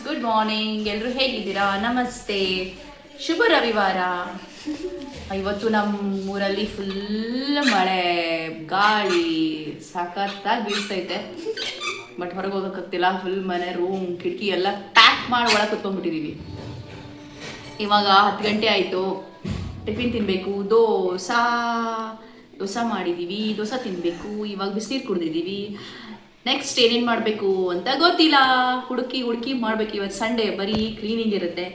Good morning, ಎಲ್ಲರೂ ಹೇಗಿದ್ದೀರಾ? ನಮಸ್ತೆ, ಶುಭ ರವಿವಾರ. ಇವತ್ತು ನಮ್ಮ ಊರಲ್ಲಿ ಫುಲ್ ಮಳೆ, ಗಾಳಿ ಸಖತ್ತಾಗಿ ಬೀಳ್ತೈತೆ. ಬಟ್ ಹೊರಗೆ ಹೋಗೋಕ್ಕಾಗ್ತಿಲ್ಲ. ಫುಲ್ ಮನೆ, ರೂಮ್, ಕಿಟಕಿ ಎಲ್ಲ ಪ್ಯಾಕ್ ಮಾಡಿ ಒಳಗೆ ಕುತ್ಕೊಂಡ್ಬಿಟ್ಟಿದ್ದೀವಿ. ಇವಾಗ 10 ಗಂಟೆ ಆಯಿತು. ಟಿಫಿನ್ ತಿನ್ನಬೇಕು. ದೋಸೆ ಮಾಡಿದ್ದೀವಿ. ದೋಸೆ ತಿನ್ನಬೇಕು. ಇವಾಗ ಬಿಸಿನೀರು ಕುಡಿದಿದ್ದೀವಿ. ನೆಕ್ಸ್ಟ್ ಏನೇನು ಮಾಡಬೇಕು ಅಂತ ಗೊತ್ತಿಲ್ಲ. ಹುಡುಕಿ ಮಾಡಬೇಕು. ಇವತ್ತು ಸಂಡೇ, ಬರೀ ಕ್ಲೀನಿಂಗ್ ಇರುತ್ತೆ.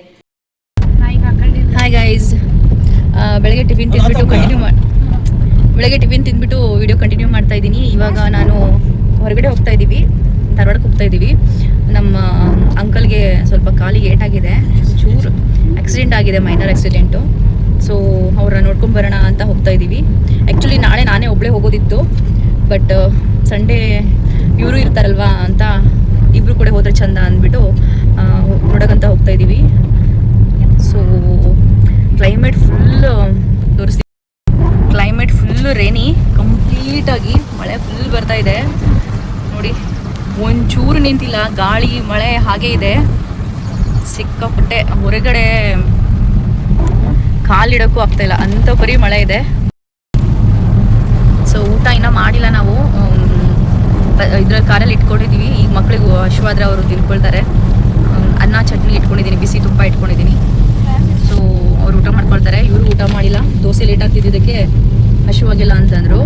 ಹಾಯ್ ಗೈಸ್, ಬೆಳಗ್ಗೆ ಟಿಫಿನ್ ತಿಂದ್ಬಿಟ್ಟು ವಿಡಿಯೋ ಕಂಟಿನ್ಯೂ ಮಾಡ್ತಾ ಇದ್ದೀನಿ. ಇವಾಗ ನಾನು ಹೊರಗಡೆ ಹೋಗ್ತಾ ಇದ್ದೀವಿ, ಧಾರವಾಡಕ್ಕೆ ಹೋಗ್ತಾ ಇದ್ದೀವಿ. ನಮ್ಮ ಅಂಕಲ್ಗೆ ಸ್ವಲ್ಪ ಕಾಲಿಗೆ ಏಟಾಗಿದೆ, ಚೂರು ಆಕ್ಸಿಡೆಂಟ್ ಆಗಿದೆ, ಮೈನರ್ ಆಕ್ಸಿಡೆಂಟು. ಸೊ ಅವ್ರನ್ನ ನೋಡ್ಕೊಂಬರೋಣ ಅಂತ ಹೋಗ್ತಾ ಇದ್ದೀವಿ. ಆ್ಯಕ್ಚುಲಿ ನಾಳೆ ನಾನೇ ಒಬ್ಬಳೇ ಹೋಗೋದಿತ್ತು, ಬಟ್ ಸಂಡೇ ಇವರು ಇರ್ತಾರಲ್ವಾ ಅಂತ ಇಬ್ಬರು ಕೂಡ ಹೋದರೆ ಚಂದ ಅಂದ್ಬಿಟ್ಟು ನೋಡೋಕ್ಕಂತ ಹೋಗ್ತಾ ಇದ್ದೀವಿ. ಸೊ ಕ್ಲೈಮೇಟ್ ಫುಲ್ಲು ರೇನಿ, ಕಂಪ್ಲೀಟಾಗಿ ಮಳೆ ಫುಲ್ ಬರ್ತಾ ಇದೆ ನೋಡಿ. ಒಂಚೂರು ನಿಂತಿಲ್ಲ, ಗಾಳಿ ಮಳೆ ಹಾಗೇ ಇದೆ. ಸಿಕ್ಕಾಪಟ್ಟೆ ಹೊರಗಡೆ ಕಾಲಿಡೋಕ್ಕೂ ಆಗ್ತಾಯಿಲ್ಲ, ಅಂಥ ಬರೀ ಮಳೆ ಇದೆ. ಸೊ ಊಟ ಇನ್ನೂ ಮಾಡಿಲ್ಲ, ನಾವು ಇದ್ರ ಕಾರಲ್ಲಿ ಇಟ್ಕೊಂಡಿದ್ದೀವಿ. ಈಗ ಮಕ್ಕಳಿಗೂ ಹಶ್ವಾದ್ರೆ ಅವರು ತಿನ್ಕೊಳ್ತಾರೆ. ಅನ್ನ ಚಟ್ನಿ ಇಟ್ಕೊಂಡಿದ್ದೀನಿ, ಬಿಸಿ ತುಪ್ಪ ಇಟ್ಕೊಂಡಿದ್ದೀನಿ. ಸೊ ಅವ್ರು ಊಟ ಮಾಡ್ಕೊಳ್ತಾರೆ, ಇವರು ಊಟ ಮಾಡಿಲ್ಲ. ದೋಸೆ ಲೇಟ್ ಆಗ್ತಿದ್ದಕ್ಕೆ ಹಶುವಾಗಿಲ್ಲ ಅಂತಂದರು.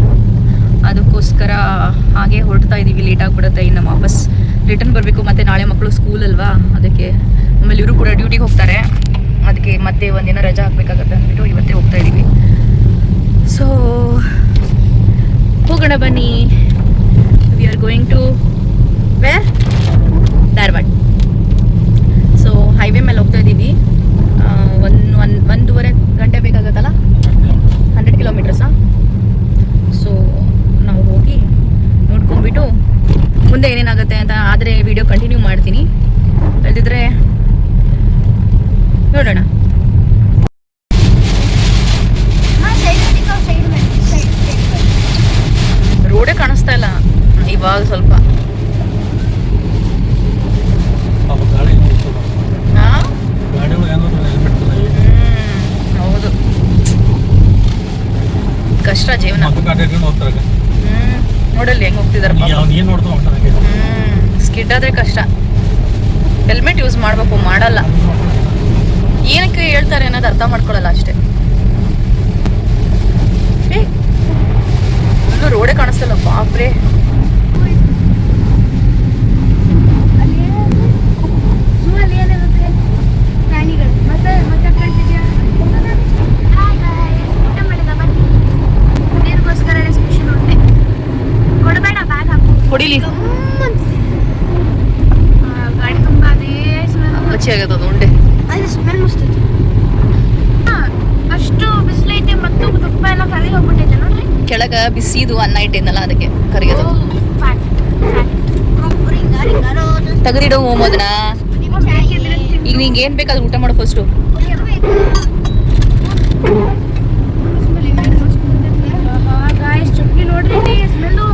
ಅದಕ್ಕೋಸ್ಕರ ಹಾಗೆ ಹೊರಡ್ತಾ ಇದ್ದೀವಿ. ಲೇಟ್ ಆಗಿಬಿಡುತ್ತೆ, ಇನ್ನು ವಾಪಸ್ ರಿಟರ್ನ್ ಬರಬೇಕು. ಮತ್ತು ನಾಳೆ ಮಕ್ಕಳು ಸ್ಕೂಲ್ ಅಲ್ವಾ, ಅದಕ್ಕೆ ಆಮೇಲೆ ಇವರು ಕೂಡ ಡ್ಯೂಟಿಗೆ ಹೋಗ್ತಾರೆ. ಅದಕ್ಕೆ ಮತ್ತೆ ಒಂದಿನ ರಜಾ ಹಾಕಬೇಕಾಗತ್ತೆ ಅಂದ್ಬಿಟ್ಟು ಇವತ್ತೇ ಹೋಗ್ತಾ ಇದ್ದೀವಿ. ಸೊ ಹೋಗೋಣ ಬನ್ನಿ. We are going to where? Dharwad. So highway ಮೇಲೆ ಹೋಗ್ತಾ ಇದ್ದೀವಿ. ಒಂದೂವರೆ ಗಂಟೆ ಬೇಕಾಗತ್ತಲ್ಲ, 100 ಕಿಲೋಮೀಟರ್ಸಾ. ಸೊ ನಾವು ಹೋಗಿ ನೋಡ್ಕೊಂಡ್ಬಿಟ್ಟು ಮುಂದೆ ಏನೇನಾಗುತ್ತೆ ಅಂತ ಆದರೆ ವಿಡಿಯೋ ಕಂಟಿನ್ಯೂ ಮಾಡ್ತೀನಿ. ಅಲ್ದಿದ್ರೆ ನೋಡೋಣ. ರೋಡೇ ಕಾಣಿಸ್ತಾ ಇಲ್ಲ ಇವಾಗ ಸ್ವಲ್ಪ. ಹೌದು, ಕಷ್ಟ ಜೀವನ. ನೋಡಲ್ಲಿ ಹೆಂಗ್ ಹೋಗ್ತಿದಾರೆ. ಸ್ಕಿಡ್ ಆದ್ರೆ ಕಷ್ಟ. ಹೆಲ್ಮೆಟ್ ಯೂಸ್ ಮಾಡ್ಬೇಕು, ಮಾಡಲ್ಲ. ಏನಕ್ಕೆ ಹೇಳ್ತಾರೆ ಅನ್ನೋದು ಅರ್ಥ ಮಾಡ್ಕೊಳ್ಳಲ್ಲ ಅಷ್ಟೇ. ಫುಲ್ಲು ರೋಡೇ ಕಾಣಿಸ್ತಲ್ಲ, ಬಾಪ್ರೆ. ಹೊಡಿಲಿ, ಮಚ್ಚಿ ಆಗದ ಉಂಡೆ. ಅಷ್ಟು ಬಿಸಿಲೈತೆ ಮತ್ತು ತುಪ್ಪ ಎಲ್ಲ ಕರಗಿ ಹೋಗ್ಬಿಟ್ಟೈತೆ ನೋಡ್ರಿ. ಕೆಳಗ ಬಿಸಿದು ಅನ್ನ ಇಟ್ಟೇನಲ್ಲ, ಅದಕ್ಕೆ ಕರಿಯೋದು. ತೆಗೆದಿಡೋ ಹೋಮೋದನ್ನ. ಈಗ ನಿಂಗೆ ಏನ್ ಬೇಕಾದ್ರೂ ಊಟ ಮಾಡೋ ಫಸ್ಟು. ಚಟ್ನಿ ನೋಡ್ರಿ, ಸ್ಮೆಲ್ಲು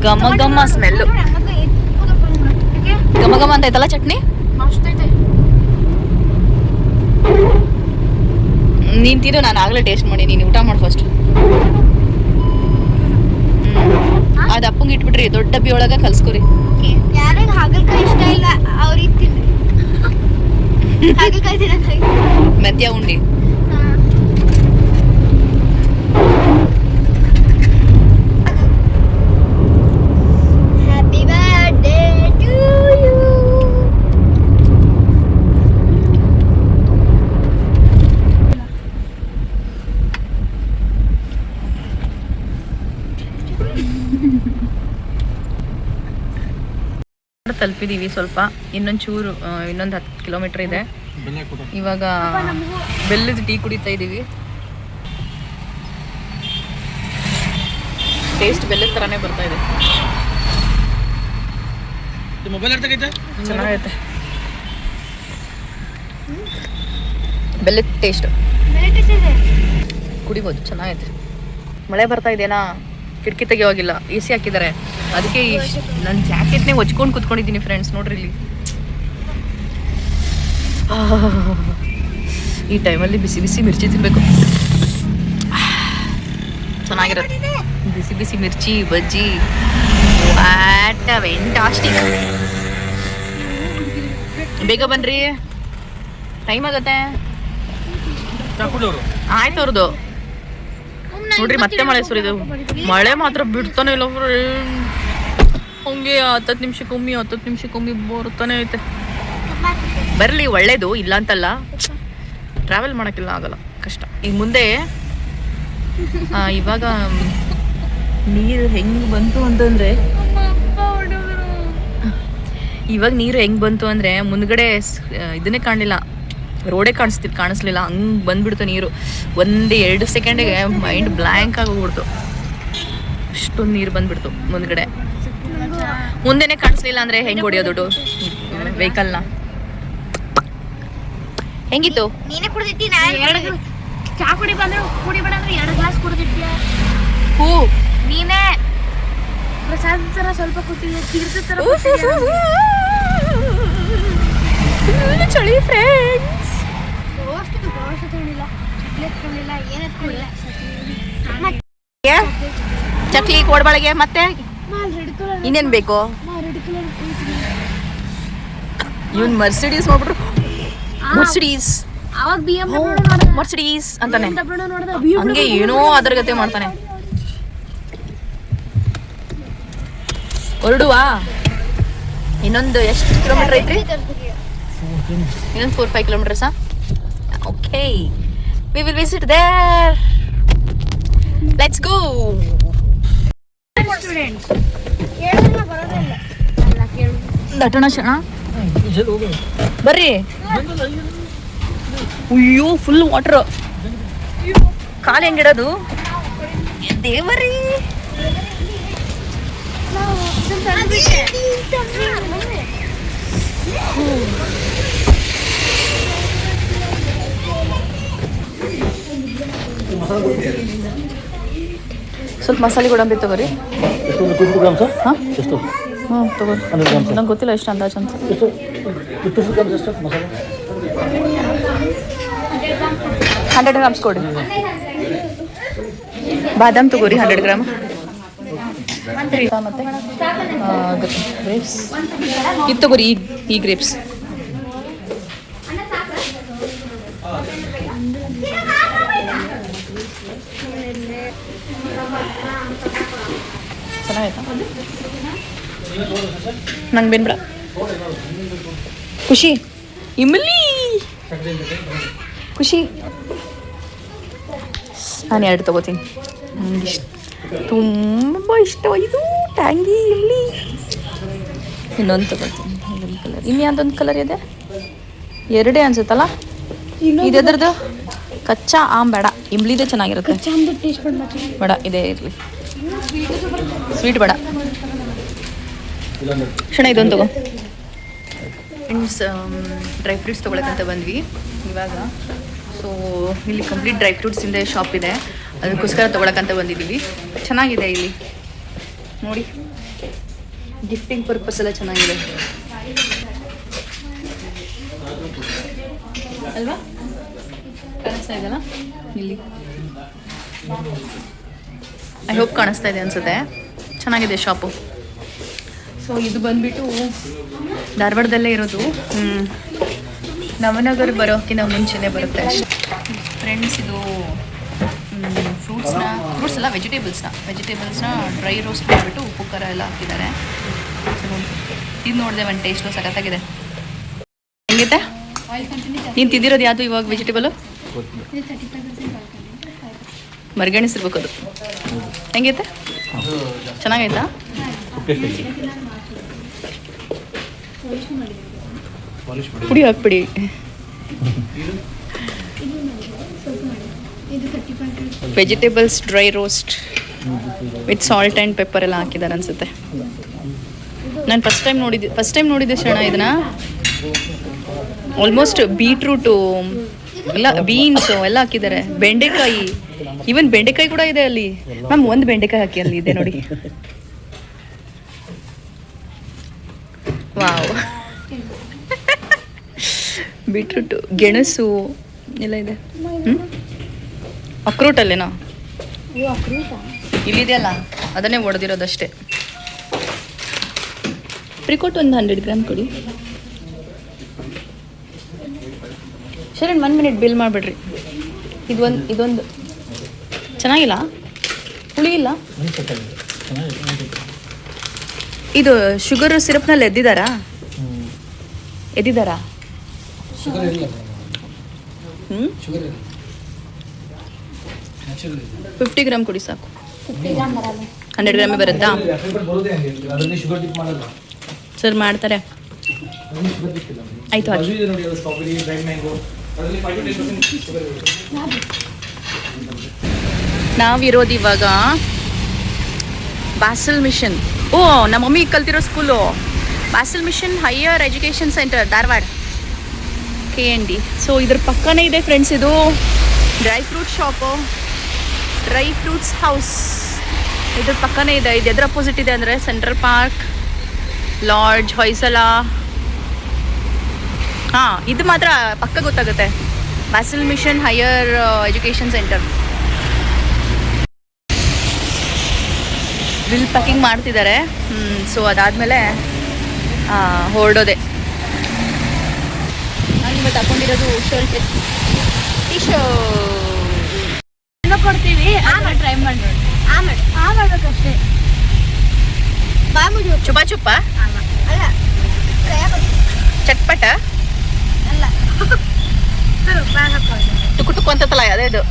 ಘಮ ಘಮ ಸ್ಮೆಲ್ಲು. ಘಮ ಘಮ ಅಂತ ಐತಲ್ಲ ಚಟ್ನಿ. ನೀನ್ ತಿರು, ನಾನು ಆಗ್ಲೇ ಟೇಸ್ಟ್ ಮಾಡಿ. ನೀನು ಊಟ ಮಾಡಿ ಫಸ್ಟ್. ಅದು ಅಪ್ಪಂಗೆ ಇಟ್ಬಿಟ್ರಿ, ದೊಡ್ಡ ಡಬ್ಬಿ ಒಳಗ ಕಲ್ಸ್ಕೊರಿ. ಯಾರಿಗೆ ಹಾಗಲಕಾಯಿ ಇಷ್ಟ ಇಲ್ಲ ಅವ್ರಿಗೆ ತಿನ್ನಿ. ಹಾಗಲಕಾಯಿ ತಿನ್ನೋದು ಮೆಂತ್ಯ ಉಂಡಿ. Happy birthday to you. ತಲುಪಿದೀವಿ. ಸ್ವಲ್ಪ ಇನ್ನೊಂದು 10 ಕಿಲೋಮೀಟರ್ ಇದೆ. ಇವಾಗ ಬೆಲ್ಲದ ಟೀ ಕುಡಿತಾ ಇದ್ದೀವಿ. ಟೇಸ್ಟ್ ಬೆಲ್ಲದ ಥರನೇ ಬರ್ತಾ ಇದೆ. ಚೆನ್ನಾಗೈತೆ, ಬೆಲ್ಲದ ಟೇಸ್ಟ್. ಕುಡಿಬೋದು, ಚೆನ್ನಾಗೈತೆ. ಮಳೆ ಬರ್ತಾ ಇದೆನಾ, ಕಿಟಕಿ ತೆಗಿಯೋವಾಗಿಲ್ಲ, ಎ ಸಿ ಹಾಕಿದ್ದಾರೆ. ಅದಕ್ಕೆ ನನ್ನ ಜಾಕೆಟ್ನೇ ಹೊಚ್ಕೊಂಡು ಕೂತ್ಕೊಂಡಿದ್ದೀನಿ ಫ್ರೆಂಡ್ಸ್. ನೋಡ್ರಿ ಇಲ್ಲಿ ಈ ಟೈಮಲ್ಲಿ ಬಿಸಿ ಬಿಸಿ ಮಿರ್ಚಿ ತಿನ್ನಬೇಕು, ಚೆನ್ನಾಗಿರುತ್ತೆ. ಬಿಸಿ ಬಿಸಿ ಮಿರ್ಚಿ ಬಜ್ಜಿ, ವಾಟ್ ವೆಂಟಾಸ್ಟಿಕ್. ಬೇಗ ಬನ್ರಿ, ಟೈಮ್ ಆಗತ್ತೆ. ಆಯ್ತು ಅವ್ರದ್ದು. ನೋಡ್ರಿ ಮತ್ತೆ ಮಳೆ ಸುರಿದು, ಮಳೆ ಮಾತ್ರ ಬಿಡ್ತಾನೆ ಇಲ್ಲ. ಹಂಗೆ 10 ನಿಮಿಷಕ್ಕೊಮ್ಮೆ ಬರುತ್ತಾನೆ ಐತೆ. ಬರಲಿ, ಒಳ್ಳೇದು, ಇಲ್ಲ ಅಂತಲ್ಲ. ಟ್ರಾವೆಲ್ ಮಾಡೋಕ್ಕೆಲ್ಲ ಆಗಲ್ಲ, ಕಷ್ಟ. ಈಗ ಮುಂದೆ ಇವಾಗ ನೀರು ಹೆಂಗೆ ಬಂತು ಅಂತಂದರೆ, ಮುಂದ್ಗಡೆ ಇದನ್ನೇ ಕಾಣಲಿಲ್ಲ, ರೋಡೇ ಕಾಣಿಸ್ಲಿಲ್ಲ. ಹಂಗೆ ಬಂದ್ಬಿಡ್ತು ನೀರು. 1-2 ಸೆಕೆಂಡಿಗೆ ಮೈಂಡ್ ಬ್ಲ್ಯಾಂಕ್ ಆಗಿ ಹೋಗ್ಬಿಡ್ತು. ಅಷ್ಟೊಂದು ನೀರು ಬಂದ್ಬಿಡ್ತು ಮುಂದ್ಗಡೆ. ಮುಂದೆನೇ ಕಾಣಿಸ್ಲಿಲ್ಲ ಅಂದರೆ ಹೆಂಗೆ ಹೊಡಿಯೋದು ವೆಹಿಕಲ್ನ? ಹೆಂಗಿತ್ತು? ನೀನೇ ಕುಡಿದಿಟ್ಟಿ, ಚಾ ಕುಡಿ ಬಂದ್ರೆ 2 ಗ್ಲಾಸ್ ಕುಡಿದಿಟ್ಟಿ. ಹೂ ನೀನೇ ಪ್ರಸಾದ ಥರ ಸ್ವಲ್ಪ ಕೊಟ್ಟಿದ್ದೆ, ತೀರ್ಥ ಥರ ಚಳಿ ಫ್ರೆಂಡ್ಸ್. ಗೋವಾಸ ತಗೊಂಡಿಲ್ಲ, ಚಾಕ್ಲೇಟ್ ತಗೊಂಡಿಲ್ಲ, ಏನು ಎತ್ಕೊಂಡಿಲ್ಲ. ಚಕ್ಲಿ, ಕೋಡ್ಬಳೆಗೆ, ಮತ್ತೆ ಇನ್ನೇನು ಬೇಕು? ಇವನ್ ಮರ್ಸಿಡೀಸ್ ನೋಡ್ಬಿಟ್ರು. ಮರ್ಸಿಡೀಸ್ ಅವಾಗ ಮರ್ಸಿಡೀಸ್ ಅಂತಾನೆ, ಹಂಗೆ ಏನೋ ಅದರ ಗತೆ ಮಾಡ್ತಾನೆ. ಹೊರಡುವಾ? ಇನ್ನೊಂದು ಎಷ್ಟು ಕಿಲೋಮೀಟರ್ ಐತ್ರಿ? ಇನ್ನೊಂದು 4-5 ಕಿಲೋಮೀಟರ್ಸಾ? Okay, we will visit there. Let's go. ದಟ್ಟಣ ಶಣ ಬರ್ರಿ. ಅಯ್ಯೋ, ಫುಲ್ ವಾಟರ್. ಕಾಲು ಹೆಂಗಿಡೋದು ದೇವರಿ? ಸ್ವಲ್ಪ ಮಸಾಲೆ ಗೋಡಂಬಿ ತಗೋರಿ. ಹಾಂ, ಹ್ಞೂ ತಗೋರಿ. ನಂಗೆ ಗೊತ್ತಿಲ್ಲ ಎಷ್ಟು ಅಂದಾಜು ಅಂತ. 100 ಗ್ರಾಮ್ಸ್ ಕೊಡಿ. ಬಾದಾಮ್ ತಗೋರಿ 100 ಗ್ರಾಮ್. ಮತ್ತೆ ಗ್ರೇಪ್ಸ್ ಇದು ತಗೋರಿ, ಈ ಗ್ರೇಪ್ಸ್. ಚೆನ್ನಾಗಾಯ್ತಾ? ನಂಗೆ ಬೇನ್ಬೇಡ. ಖುಷಿ, ಇಮ್ಲಿ ಖುಷಿ, ನಾನು 2 ತಗೋತೀನಿ. ನನಗೆ ತುಂಬ ಇಷ್ಟ ಇದು ಟ್ಯಾಂಗಿ ಇಮ್ಲಿ. ಇನ್ನೊಂದು ತಗೋತೀನಿ, ಇದೊಂದು ಕಲರ್. ಇನ್ಯಾವುದೊಂದು ಕಲರ್ ಇದೆ? 2 ಅನ್ಸುತ್ತಲ್ಲ. ಇದೆದ್ರದ್ದು ಕಚ್ಚಾ ಆಮ್ ಬೇಡ, ಇಮ್ಲಿದೆ ಚೆನ್ನಾಗಿರುತ್ತೆ. ಬೇಡ, ಇದೇ ಇರಲಿ. ಸ್ವೀಟ್ ಬೇಡ. ಕ್ಷಣ ಇದೊಂದು ತಗೋ. ಫ್ರೆಂಡ್ಸ್, ಡ್ರೈ ಫ್ರೂಟ್ಸ್ ತೊಗೊಳಕ್ಕಂತ ಬಂದ್ವಿ ಇವಾಗ. ಸೊ ಇಲ್ಲಿ ಕಂಪ್ಲೀಟ್ ಡ್ರೈ ಫ್ರೂಟ್ಸಿಂದ ಶಾಪ್ ಇದೆ, ಅದಕ್ಕೋಸ್ಕರ ತೊಗೊಳಕ್ಕಂತ ಬಂದಿದ್ದೀವಿ. ಚೆನ್ನಾಗಿದೆ ಇಲ್ಲಿ ನೋಡಿ, ಗಿಫ್ಟಿಂಗ್ ಪರ್ಪಸ್ ಎಲ್ಲ ಚೆನ್ನಾಗಿದೆ ಅಲ್ವಾ? ಕಾಣಿಸ್ತಾ ಇದೆಯಲ್ಲ ಇಲ್ಲಿ? ಐ ಹೋಪ್ ಕಾಣಿಸ್ತಾ ಇದೆ ಅನ್ಸುತ್ತೆ. ಚೆನ್ನಾಗಿದೆ ಶಾಪು. ಸೊ ಇದು ಬಂದ್ಬಿಟ್ಟು ಧಾರವಾಡದಲ್ಲೇ ಇರೋದು. ನವನಗರ ಬರೋಕ್ಕಿಂತ ಮುಂಚೆನೇ ಬರುತ್ತೆ ಫ್ರೆಂಡ್ಸ್. ಇದು ಫ್ರೂಟ್ಸ್ ಎಲ್ಲ ವೆಜಿಟೇಬಲ್ಸ್ನ ಡ್ರೈ ರೋಸ್ಟ್ ಮಾಡಿಬಿಟ್ಟು ಉಪ್ಪು ಖಾರ ಎಲ್ಲ ಹಾಕಿದ್ದಾರೆ. ಇದು ನೋಡಿದೆ, ಒಂದು ಟೇಸ್ಟು ಸಖತ್ತಾಗಿದೆ. ಹೆಂಗೈತೆ? ನೀನು ತಿಂದಿರೋದು ಯಾವುದು ಇವಾಗ ವೆಜಿಟೇಬಲು? ಮರ್ಗಣಿಸಿರ್ಬೇಕು ಅದು. ಹೆಂಗೈತೆ? ಚೆನ್ನಾಗೈತಾ? ಪುಡಿ ಹಾಕ್ಬಿಡಿ. Vegetables dry roast with salt and pepper ಎಲ್ಲ ಹಾಕಿದ್ದಾರೆ ಅನಿಸುತ್ತೆ. ನಾನು ಫಸ್ಟ್ ಟೈಮ್ ನೋಡಿದ್ದೆ ಶರಣ ಇದನ್ನು. ಆಲ್ಮೋಸ್ಟ್ ಬೀಟ್ರೂಟು ಎಲ್ಲ, ಬೀನ್ಸು ಎಲ್ಲ ಹಾಕಿದ್ದಾರೆ. ಬೆಂಡೆಕಾಯಿ ಇವನ್ ಬೆಂಡೆಕಾಯಿ ಕೂಡ ಇದೆ ಅಲ್ಲಿ ಮ್ಯಾಮ್. ಒಂದು ಬೆಂಡೆಕಾಯಿ ಹಾಕಿ ಅಲ್ಲಿ ಇದೆ ನೋಡಿ. ವಾವ್. ಬೀಟ್ರೂಟ್, ಗೆಣಸು ಎಲ್ಲ ಇದೆ. ಅಕ್ರೂಟ್ ಅಲ್ಲೇನಾ ಇಲ್ಲಿದೆಯಲ್ಲ, ಅದನ್ನೇ ಒಡೆದಿರೋದಷ್ಟೇ. ಪ್ರಿಕೋಟ್ ಒಂದು 100 ಗ್ರಾಮ್ ಕೊಡಿ. ಶರಣ್ 1 ಮಿನಿಟ್ ಬಿಲ್ ಮಾಡಿಬಿಡ್ರಿ. ಇದೊಂದು ಚೆನ್ನಾಗಿಲ್ಲ, ಹುಳಿ ಇಲ್ಲ. ಇದು ಶುಗರ್ ಸಿರಪ್ನಲ್ಲಿ ಎದ್ದಿದ್ದಾರಾ? 50 ಗ್ರಾಮ್ ಕೊಡಿ ಸಾಕು. 100 ಗ್ರಾಮೇ ಬರುತ್ತಾ ಸರ್? ಮಾಡ್ತಾರೆ. ಆಯ್ತು ಹಾಕಿ. ನಾವಿರೋದು ಇವಾಗ ಬ್ಯಾಸಲ್ ಮಿಷನ್. ಓ, ನಮ್ಮ ಮಮ್ಮಿ ಕಲ್ತಿರೋ school Basel mission higher education centre, Dharwad, KND. So ಇದ್ರ ಪಕ್ಕನೇ ಇದೆ ಫ್ರೆಂಡ್ಸ್ ಇದು dry fruit shop, dry fruits house. ಇದ್ರ ಪಕ್ಕನೇ ಇದೆ. ಇದು ಎದ್ರ ಅಪೋಸಿಟ್ ಇದೆ ಅಂದರೆ ಸೆಂಟ್ರಲ್ ಪಾರ್ಕ್, ಲಾಡ್ಜ್, ಹೊಯ್ಸಳ. ಹಾಂ, ಇದು ಮಾತ್ರ ಪಕ್ಕ ಗೊತ್ತಾಗುತ್ತೆ. Basel mission higher education centre. Bill packing ಮಾಡ್ತಿದ್ದಾರೆ. ಸೊ ಅದಾದಮೇಲೆ ಹೊರಡೋದೆ. ನಾನು ಇವತ್ತು ಹಾಕೊಂಡಿರೋದು ಶರ್ಟ್, ಟಿ ಶರ್ಟ್ ಕೊಡ್ತೀವಿ. ಟ್ರೈ ಮಾಡಿ ನೋಡಿ. ಮಾಡ್ಬೇಕಷ್ಟೇ. ಚುಪ್ಪ ಚುಪ್ಪ ಅಲ್ಲ, ಚಟ್ಪಟ ಅಲ್ಲ, ಟುಕು ಟುಕು ಅಂತಲ್ಲ ಅದೇ ಇದು.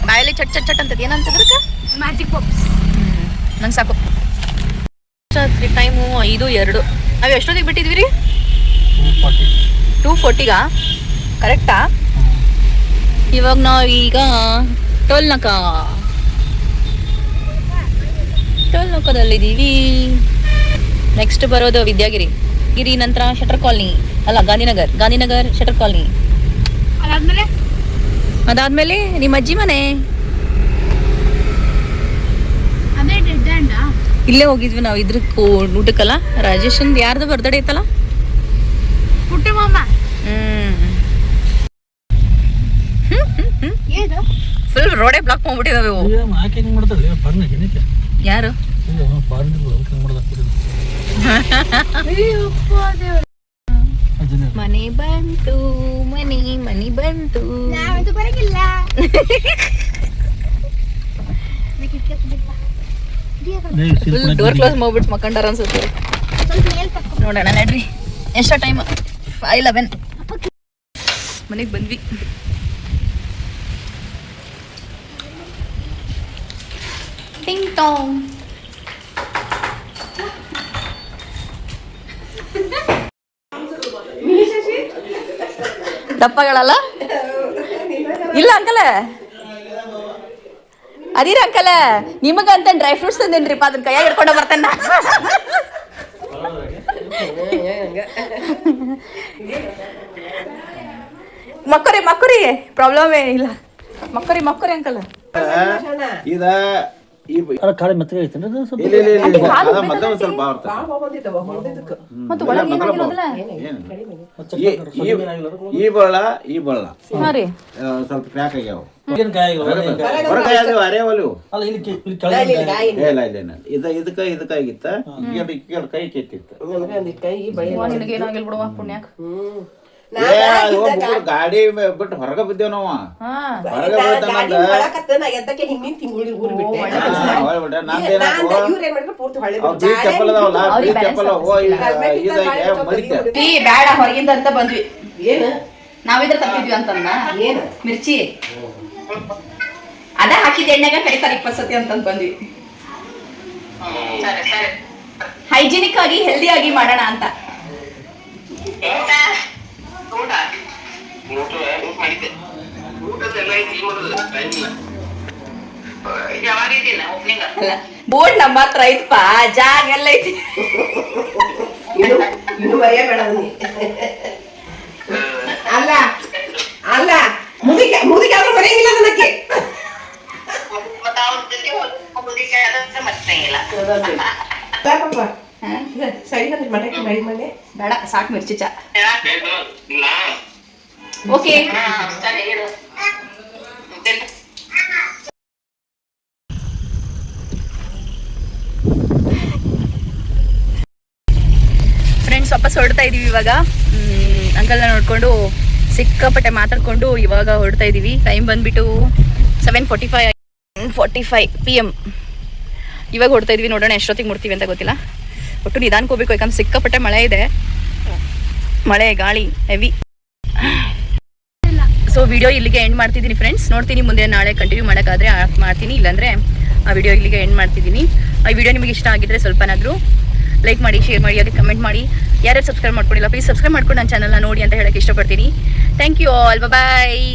ಬಾಯಲ್ಲಿ ಚಟ್ ಚಟ್ ಚಟ್ ಅಂತದ್ ಏನಂತದ್ರಕ್ಕ? Magic box. ನಂಗೆ ಸಾಕು. ಟೈಮು 5:02. ನಾವು ಎಷ್ಟೊತ್ತಿಗೆ ಬಿಟ್ಟಿದ್ವಿ ರೀ? 2:40ಗಾ? ಕರೆಕ್ಟಾ? ಇವಾಗ ನಾವೀಗ ಟೋಲ್ನಕದಲ್ಲಿದ್ದೀವಿ. ನೆಕ್ಸ್ಟ್ ಬರೋದು ವಿದ್ಯಾಗಿರಿ, ಗಿರಿ ನಂತರ ಶಟರ್ ಕಾಲನಿ, ಅಲ್ಲ ಗಾಂಧಿನಗರ್ ಶಟರ್ ಕಾಲನಿ. ಅದಾದ್ಮೇಲೆ ನಿಮ್ಮ ಅಜ್ಜಿ ಮನೆ. ಅದೇ ಡೆಡ್ ಎಂಡಾ? ಇಲ್ಲೇ ಹೋಗಿದ್ವಿ ನಾವು ಇದ್ರಕ್ಕೂ ಊಟಕ್ಕಲ್ಲ. ರಾಜೇಶನ್ ಯಾರ್ದು ಬರ್ತ್ಡೇ ಐತಲ್ಲ, ಪುಟ್ಟಿ ಮಾಮ. ಫುಲ್ ರೋಡೇ ಬ್ಲಾಕ್ ಮಾಡ್ಬಿಟ್ಟಿದಾವೆ ಇವು. ಯಾರು? ಮನೆ ಬಂತು, ಮನೆ ಬಂತು. ನಾವಂತೂ ಬರಂಗಿಲ್ಲ. ಫುಲ್ ಡೋರ್ ಕ್ಲೋಸ್ ಮಾಡ್ಬಿಟ್ಟು ಮಕ್ಕಂಡಾರ ಅನ್ಸುತ್ತೆ. ನೋಡೋಣ ನಡ್ರಿ. ಎಷ್ಟೋ ಟೈಮ್? 5:11. ಮನೆಗೆ ಬಂದ್ವಿ. ಟಿಂಗ್ ಟಾಂಗ್. ದಪ್ಪಗಳಲ್ಲ? ಇಲ್ಲ ಅಂಕಲ, ಅದೀರ ಅಂಕಲ, ನಿಮಗಂತ ಡ್ರೈ ಫ್ರೂಟ್ಸ್ ತಂದೇನ್ರಿಪ್ಪ, ಅದನ್ನ ಕೈಯಾಗ ಹಿಡ್ಕೊಂಡ ಬರ್ತೇನೆ. ಮಕ್ಕರಿ ಪ್ರಾಬ್ಲಮ್ ಏನಿಲ್ಲ. ಮಕ್ಕರಿ ಅಂಕಲ್. ಕಾಳು ಮೆತ್ತಗೆ ಐತೇನ್ರಿ ಅದು? ಸ್ವಲ್ಪ ಈ ಬಳ್ಳ ಸ್ವಲ್ಪ ಪ್ಯಾಕ್ ಆಗ್ಯಾವ. ಇದಕ್ಕಾಗಿತ್ತ ಕೈ ಕೆತ್ತಿತ್ತು. ಗಾಡಿ ಬಿಟ್ಟು ಹೊರಗ ಬಿದ್ದೇವ್ ನಾವ. ಬೇಡ ಹೊರಗಿಂದ ಅಂತ ಬಂದ್ವಿ. ನಾವಿದ್ರ ತಪ್ಪಿದ್ವಿ ಅಂತಂದ. ಮಿರ್ಚಿ ಅದ ಹಾಕಿದ ಎಣ್ಣೆಗ ಕರಿತಾರೆ 20 ಸತಿ ಅಂತಂದ್ ಬಂದ್ವಿ. ಹೈಜಿನಿಕ್ ಆಗಿ ಹೆಲ್ದಿ ಆಗಿ ಮಾಡೋಣ ಅಂತ. ಬೋರ್ಡ್ ನಮ್ಮ ಹತ್ರ ಐತಪ್ಪ, ಜಾಗ ಎಲ್ಲ ಐತಿ. ಅಲ್ಲ ಅಲ್ಲ ಮುದುಕಿ ಆದ್ರೂ ಬರೆಯಂಗಿಲ್ಲ ನನಗೆ. ಸರಿ ಮನೆಗೆ ಮನೆ ಬೇಡ ಸಾಕು ಮಿರ್ಚಿ ಚಾ. ಓಕೆ ಫ್ರೆಂಡ್ಸ್ ವಾಪಸ್ ಹೊರಡ್ತಾ ಇದೀವಿ ಇವಾಗ. ಅಂಕಲ್ನ ನೋಡ್ಕೊಂಡು ಸಿಕ್ಕಾಪಟ್ಟೆ ಮಾತಾಡ್ಕೊಂಡು ಇವಾಗ ಹೊರಡ್ತಾ ಇದೀವಿ. ಟೈಮ್ ಬಂದ್ಬಿಟ್ಟು 7:45 PM. ಇವಾಗ ಹೊರಡ್ತಾ ಇದೀವಿ. ನೋಡೋಣ ಎಷ್ಟೊತ್ತಿಗೆ ಮುಡ್ತೀವಿ ಅಂತ ಗೊತ್ತಿಲ್ಲ. ಒಟ್ಟು ನಿಧಾನಕ್ಕೆ ಹೋಗ್ಬೇಕು, ಯಾಕಂದ್ರೆ ಸಿಕ್ಕಾಪಟ್ಟೆ ಮಳೆ ಇದೆ. ಮಳೆ ಗಾಳಿ ಹೆವಿ. ಸೊ ವಿಡಿಯೋ ಇಲ್ಲಿಗೆ ಎಂಡ್ ಮಾಡ್ತಿದ್ದೀನಿ ಫ್ರೆಂಡ್ಸ್. ನೋಡ್ತೀನಿ ಮುಂದೆ ನಾಳೆ ಕಂಟಿನ್ಯೂ ಮಾಡೋಕ್ಕಾದ್ರೆ ಮಾಡ್ತೀನಿ, ಇಲ್ಲಾಂದರೆ ಆ ವಿಡಿಯೋ ಇಲ್ಲಿಗೆ ಎಂಡ್ ಮಾಡ್ತಿದ್ದೀನಿ. ಈ ವಿಡಿಯೋ ನಿಮಗೆ ಇಷ್ಟ ಆಗಿದ್ರೆ ಸ್ವಲ್ಪನಾದರೂ ಲೈಕ್ ಮಾಡಿ, ಶೇರ್ ಮಾಡಿ, ಹಾಗೆ ಕಮೆಂಟ್ ಮಾಡಿ. ಯಾರ್ಯಾರು ಸಬ್ಸ್ಕ್ರೈಬ್ ಮಾಡ್ಕೊಂಡಿಲ್ಲ ಪ್ಲೀಸ್ ಸಬ್ಸ್ಕ್ರೈಬ್ ಮಾಡ್ಕೊಂಡು ನನ್ನ ಚಾನಲ್ನ ನೋಡಿ ಅಂತ ಹೇಳಕ್ಕೆ ಇಷ್ಟಪಡ್ತೀನಿ. Thank you all, bye.